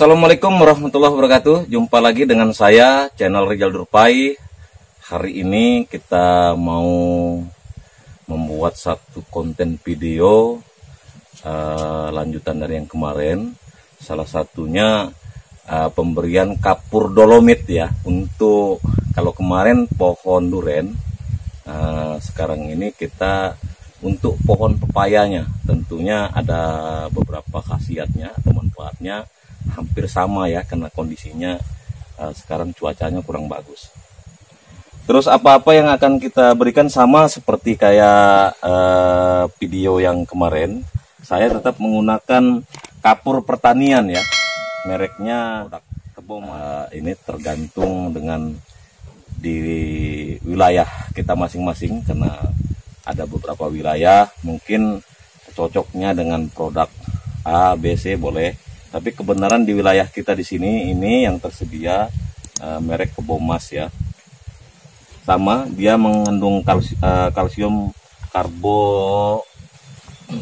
Assalamualaikum warahmatullahi wabarakatuh. Jumpa lagi dengan saya, channel Rizal Durpai. Hari ini kita mau membuat satu konten video lanjutan dari yang kemarin. Salah satunya pemberian kapur dolomit ya. Untuk kalau kemarin pohon duren, sekarang ini kita untuk pohon pepayanya. Tentunya ada beberapa khasiatnya atau manfaatnya. Hampir sama ya, karena kondisinya sekarang cuacanya kurang bagus. Terus apa-apa yang akan kita berikan sama seperti kayak video yang kemarin. Saya tetap menggunakan kapur pertanian ya, mereknya Kebom. Ini tergantung dengan di wilayah kita masing-masing, karena ada beberapa wilayah mungkin cocoknya dengan produk A, B, C boleh. Tapi kebenaran di wilayah kita di sini ini yang tersedia merek Kebomas ya. Sama, dia mengandung kalsium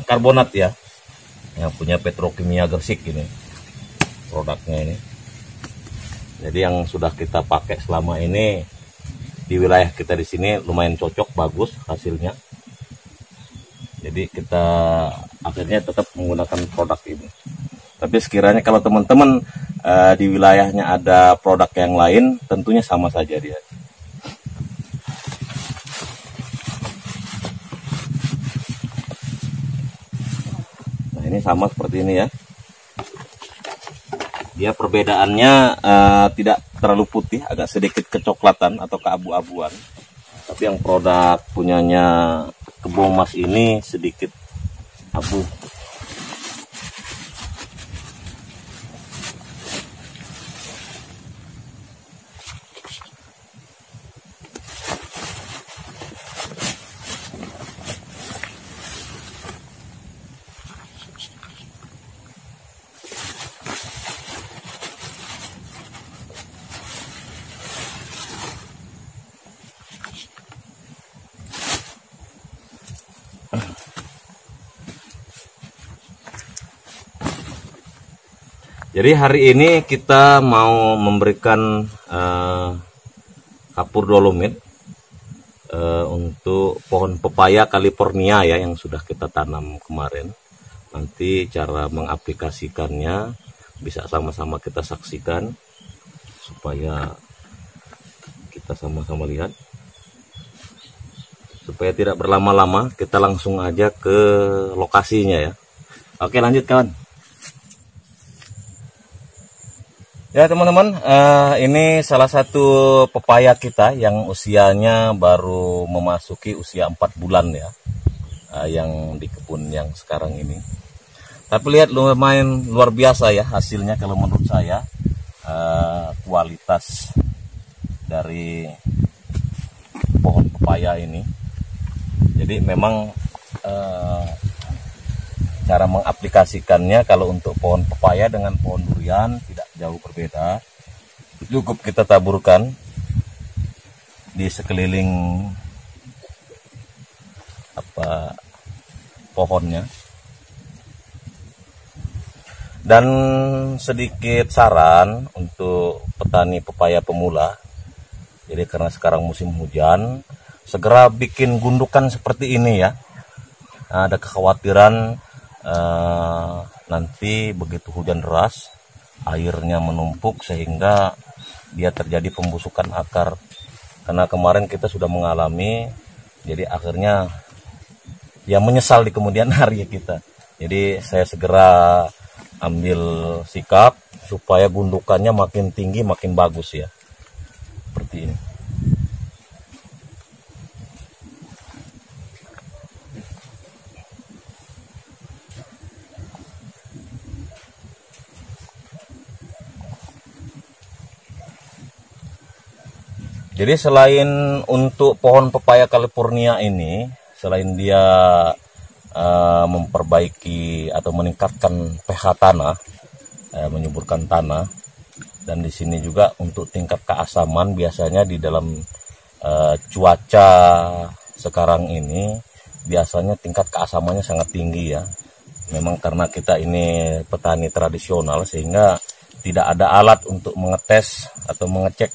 karbonat ya. Yang punya Petrokimia Gresik ini produknya ini. Jadi yang sudah kita pakai selama ini di wilayah kita di sini lumayan cocok, bagus hasilnya. Jadi kita akhirnya tetap menggunakan produk ini. Tapi sekiranya kalau teman-teman di wilayahnya ada produk yang lain, tentunya sama saja dia. Nah ini sama seperti ini ya. Dia perbedaannya tidak terlalu putih, agak sedikit kecoklatan atau keabu-abuan. Tapi yang produk punyanya Kebomas ini sedikit abu. Jadi hari ini kita mau memberikan kapur dolomit untuk pohon pepaya California ya, yang sudah kita tanam kemarin. Nanti cara mengaplikasikannya bisa sama-sama kita saksikan supaya kita sama-sama lihat. Supaya tidak berlama-lama, kita langsung aja ke lokasinya ya. Oke, lanjut kawan. Ya teman-teman, ini salah satu pepaya kita yang usianya baru memasuki usia 4 bulan ya, yang di kebun yang sekarang ini. Tapi lihat lumayan luar biasa ya hasilnya kalau menurut saya. Kualitas dari pohon pepaya ini. Jadi memang cara mengaplikasikannya kalau untuk pohon pepaya dengan pohon durian tidak jauh berbeda. Cukup kita taburkan di sekeliling pohonnya. Dan sedikit saran untuk petani pepaya pemula. Jadi karena sekarang musim hujan, segera bikin gundukan seperti ini ya. Ada kekhawatiran nanti begitu hujan deras airnya menumpuk sehingga dia terjadi pembusukan akar, karena kemarin kita sudah mengalami. Jadi akhirnya ya menyesal di kemudian hari kita. Jadi saya segera ambil sikap supaya gundukannya makin tinggi makin bagus ya, seperti ini. Jadi selain untuk pohon pepaya California ini, selain dia memperbaiki atau meningkatkan pH tanah, menyuburkan tanah, dan di sini juga untuk tingkat keasaman, biasanya di dalam cuaca sekarang ini biasanya tingkat keasamannya sangat tinggi ya. Memang karena kita ini petani tradisional sehingga tidak ada alat untuk mengetes atau mengecek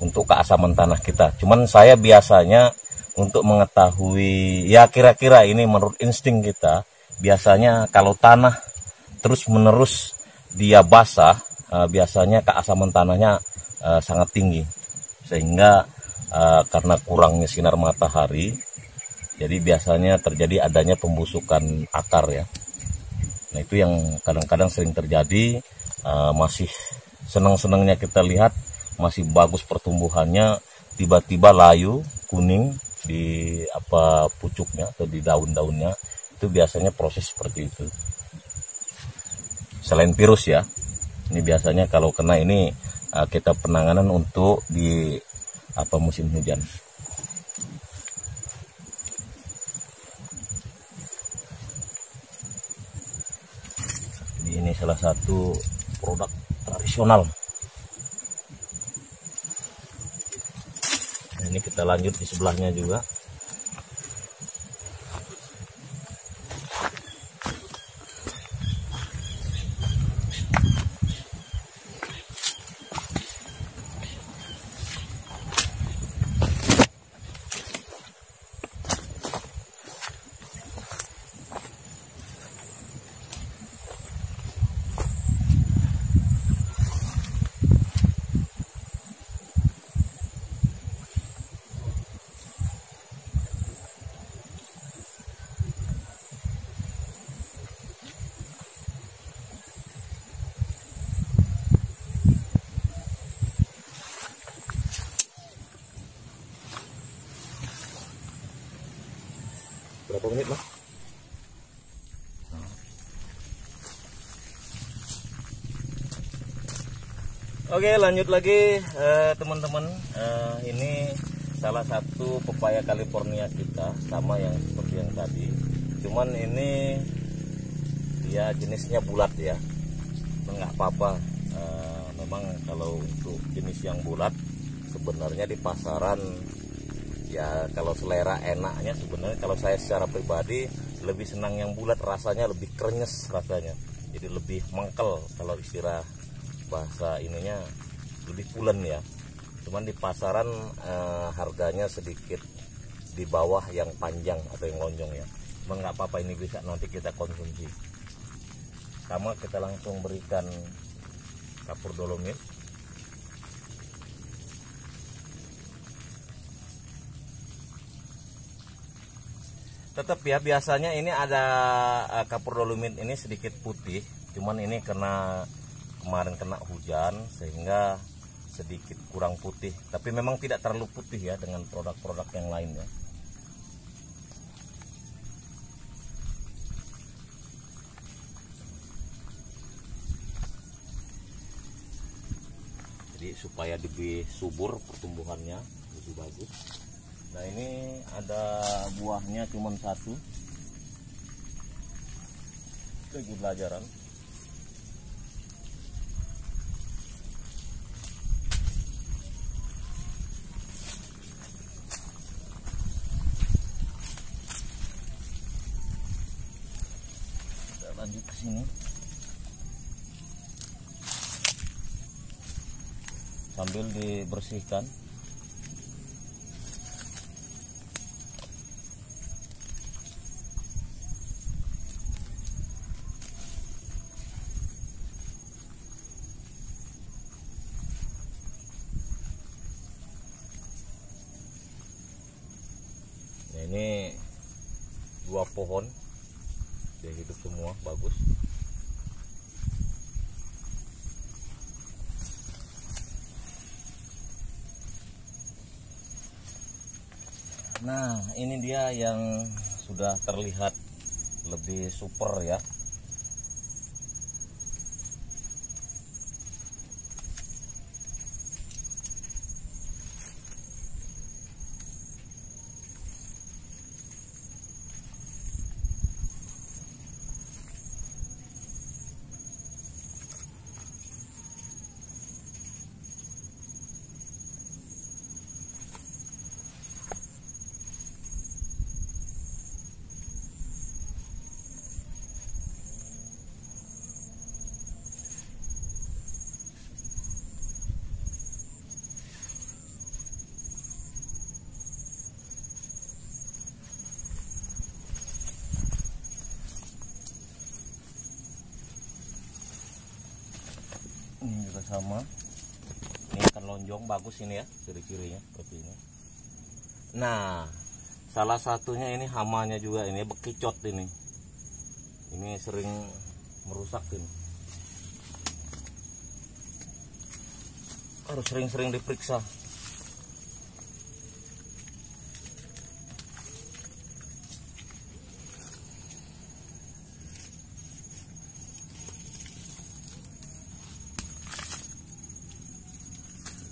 untuk keasaman tanah kita. Cuman saya biasanya untuk mengetahui ya kira-kira ini menurut insting kita, biasanya kalau tanah terus menerus dia basah, biasanya keasaman tanahnya sangat tinggi, sehingga karena kurangnya sinar matahari, jadi biasanya terjadi adanya pembusukan akar ya. Nah itu yang kadang-kadang sering terjadi. Masih senang-senangnya kita lihat masih bagus pertumbuhannya, tiba-tiba layu kuning di pucuknya atau di daun-daunnya, itu biasanya proses seperti itu. Selain virus ya, ini biasanya kalau kena ini kita penanganan untuk di musim hujan. Ini salah satu produk tradisional. Nah, ini kita lanjut di sebelahnya juga. Berapa menit lah? Oke, lanjut lagi teman-teman. Ini salah satu pepaya California kita, sama yang seperti yang tadi. Cuman ini dia jenisnya bulat ya. Nggak apa-apa. Memang kalau untuk jenis yang bulat sebenarnya di pasaran ya, kalau selera enaknya sebenarnya, kalau saya secara pribadi lebih senang yang bulat, rasanya lebih krenyes rasanya, jadi lebih mengkel, kalau istilah bahasa ininya lebih pulen ya. Cuman di pasaran harganya sedikit di bawah yang panjang atau yang lonjong ya. Cuman nggak apa-apa, ini bisa nanti kita konsumsi. Sama kita langsung berikan kapur dolomit. Tetap ya, biasanya ini ada kapur dolomit ini sedikit putih, cuman ini kemarin kena hujan sehingga sedikit kurang putih, tapi memang tidak terlalu putih ya dengan produk-produk yang lain ya. Jadi supaya lebih subur pertumbuhannya, lebih bagus. Nah ini ada buahnya cuman satu, lagi belajaran. Kita lanjut ke sini sambil dibersihkan. Ini 2 pohon dia hidup semua, bagus. Nah ini dia yang sudah terlihat lebih super ya. sama. Ini ikan lonjong bagus ini ya, ciri-cirinya seperti ini. Nah, salah satunya ini hamanya juga, ini bekicot ini. Ini sering merusak ini. Harus sering-sering diperiksa.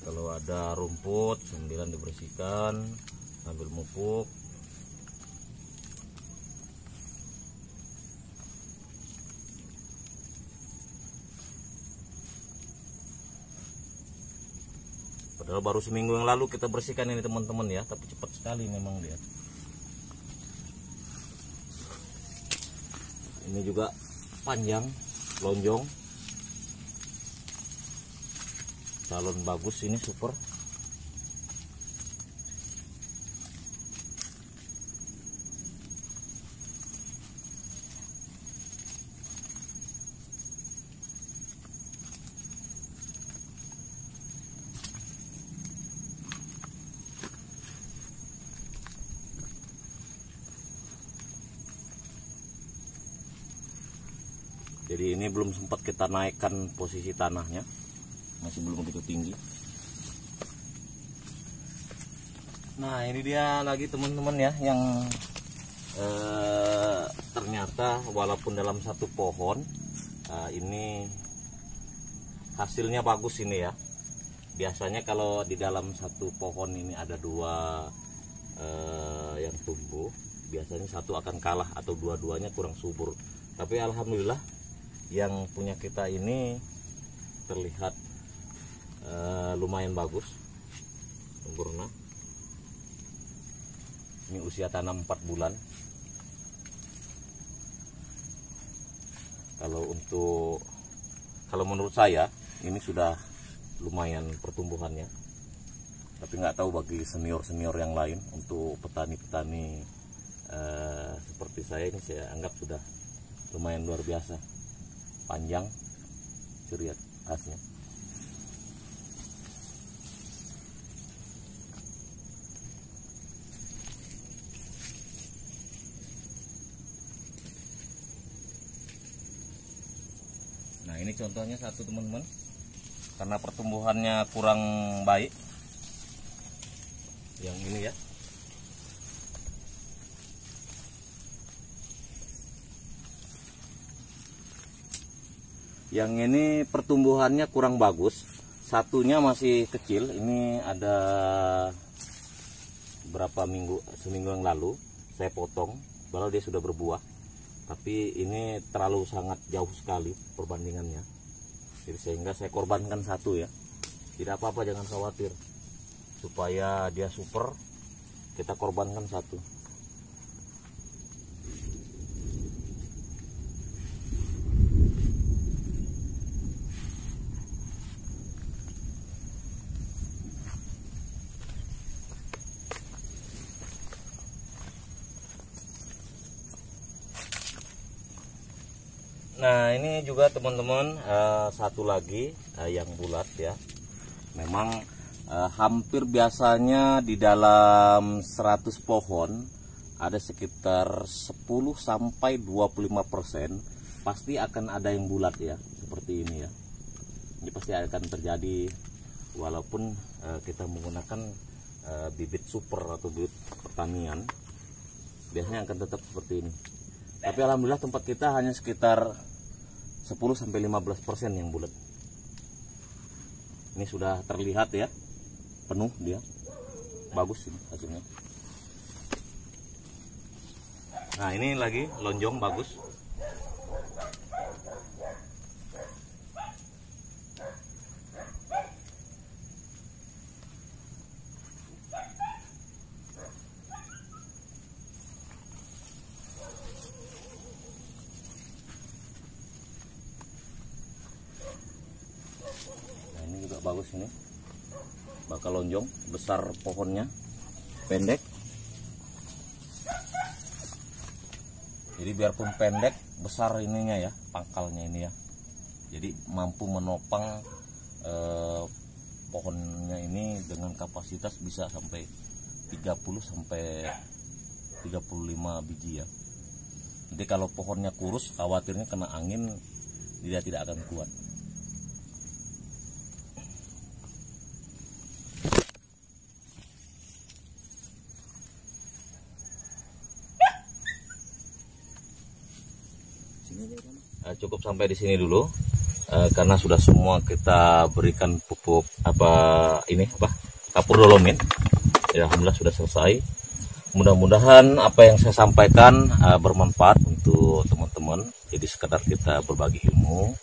Kalau ada rumput sambil dibersihkan sambil mupuk. Padahal baru seminggu yang lalu kita bersihkan ini teman-teman ya, tapi cepat sekali memang dia. Ini juga panjang, lonjong. Calon bagus ini, super. Jadi ini belum sempat kita naikkan posisi tanahnya, masih belum begitu tinggi. Nah ini dia lagi teman-teman ya, yang ternyata walaupun dalam satu pohon ini hasilnya bagus ini ya. Biasanya kalau di dalam satu pohon ini ada dua yang tumbuh, biasanya satu akan kalah atau dua-duanya kurang subur. Tapi alhamdulillah yang punya kita ini terlihat lumayan bagus, sempurna. Ini usia tanam 4 bulan. Kalau menurut saya ini sudah lumayan pertumbuhannya. Tapi nggak tahu bagi senior-senior yang lain, untuk petani-petani seperti saya ini saya anggap sudah lumayan luar biasa. Panjang, ciri khasnya. Nah ini contohnya satu teman-teman, karena pertumbuhannya kurang baik. Yang ini ya. Yang ini pertumbuhannya kurang bagus. Satunya masih kecil. Ini ada berapa minggu, seminggu yang lalu saya potong, padahal dia sudah berbuah. Tapi ini terlalu sangat jauh sekali perbandingannya. Jadi sehingga saya korbankan satu ya. Tidak apa-apa, jangan khawatir. Supaya dia super, kita korbankan satu. Nah ini juga teman-teman satu lagi yang bulat ya. Memang hampir biasanya di dalam 100 pohon ada sekitar 10-25% pasti akan ada yang bulat ya, seperti ini ya. Ini pasti akan terjadi walaupun kita menggunakan bibit super atau bibit pertanian, biasanya akan tetap seperti ini. Tapi alhamdulillah tempat kita hanya sekitar 10-15% yang bulat. Ini sudah terlihat ya, penuh dia, bagus ini hasilnya. Nah ini lagi lonjong bagus. Bagus ini, bakal lonjong, besar pohonnya, pendek. Jadi biarpun pendek, besar ininya ya, pangkalnya ini ya. Jadi mampu menopang pohonnya ini dengan kapasitas bisa sampai 30 sampai 35 biji ya. Jadi kalau pohonnya kurus, khawatirnya kena angin dia tidak akan kuat. Cukup sampai di sini dulu, karena sudah semua kita berikan pupuk kapur dolomin. Ya, alhamdulillah sudah selesai. Mudah-mudahan apa yang saya sampaikan bermanfaat untuk teman-teman. Jadi sekedar kita berbagi ilmu,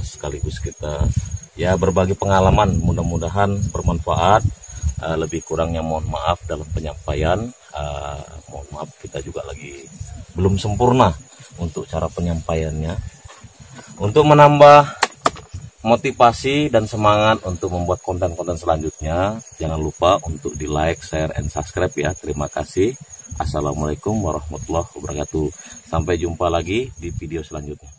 sekaligus kita ya berbagi pengalaman. Mudah-mudahan bermanfaat. Lebih kurangnya mohon maaf dalam penyampaian. Mohon maaf, kita juga lagi belum sempurna untuk cara penyampaiannya. Untuk menambah motivasi dan semangat untuk membuat konten-konten selanjutnya, jangan lupa untuk di like, share, and subscribe ya. Terima kasih. Assalamualaikum warahmatullahi wabarakatuh. Sampai jumpa lagi di video selanjutnya.